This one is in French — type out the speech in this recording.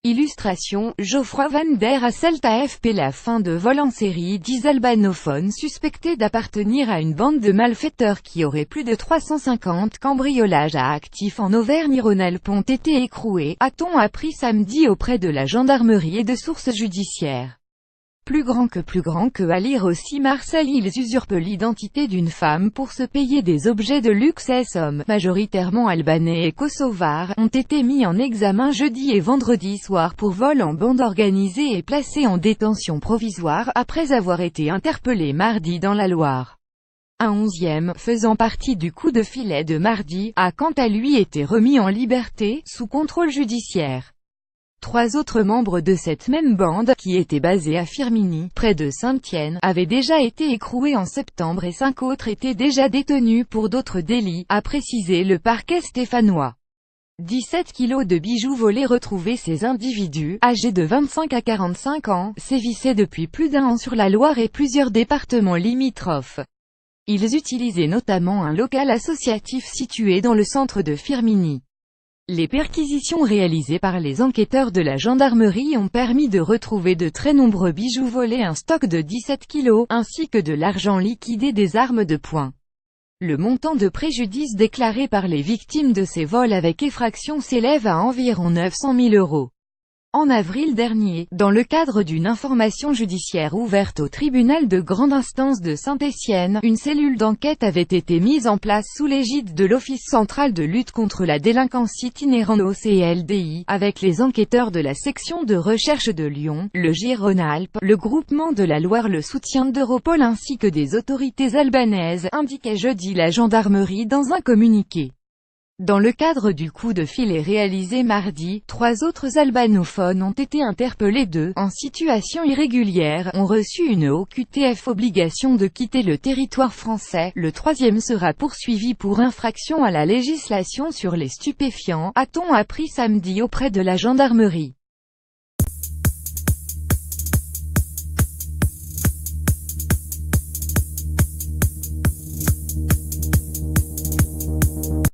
Illustration, Geoffroy Van der Hasselt AFP. La fin de vol en série. 10 albanophones suspectés d'appartenir à une bande de malfaiteurs qui aurait plus de 350 cambriolages à actifs en Auvergne-Rhône-Alpes ont été écroués, a-t-on appris samedi auprès de la gendarmerie et de sources judiciaires. Plus grand que à lire aussi Marseille. Ils usurpent l'identité d'une femme pour se payer des objets de luxe. Ces hommes, majoritairement albanais et kosovars, ont été mis en examen jeudi et vendredi soir pour vol en bande organisée et placés en détention provisoire, après avoir été interpellés mardi dans la Loire. Un 11e, faisant partie du coup de filet de mardi, a quant à lui été remis en liberté, sous contrôle judiciaire. 3 autres membres de cette même bande, qui était basée à Firminy, près de Saint-Étienne, avaient déjà été écroués en septembre et 5 autres étaient déjà détenus pour d'autres délits, a précisé le parquet stéphanois. 17 kilos de bijoux volés retrouvés. Ces individus, âgés de 25 à 45 ans, sévissaient depuis plus d'1 an sur la Loire et plusieurs départements limitrophes. Ils utilisaient notamment un local associatif situé dans le centre de Firminy. Les perquisitions réalisées par les enquêteurs de la gendarmerie ont permis de retrouver de très nombreux bijoux volés, un stock de 17 kilos, ainsi que de l'argent liquide et des armes de poing. Le montant de préjudice déclaré par les victimes de ces vols avec effraction s'élève à environ 900 000 €. En avril dernier, dans le cadre d'une information judiciaire ouverte au tribunal de grande instance de Saint-Étienne, une cellule d'enquête avait été mise en place sous l'égide de l'Office central de lutte contre la délinquance itinérante OCLDI, avec les enquêteurs de la section de recherche de Lyon, le GIR Rhône-Alpes, le groupement de la Loire, le soutien d'Europol ainsi que des autorités albanaises, indiquait jeudi la gendarmerie dans un communiqué. Dans le cadre du coup de filet réalisé mardi, 3 autres albanophones ont été interpellés. 2, en situation irrégulière, ont reçu une OQTF, obligation de quitter le territoire français. Le 3e sera poursuivi pour infraction à la législation sur les stupéfiants, a-t-on appris samedi auprès de la gendarmerie.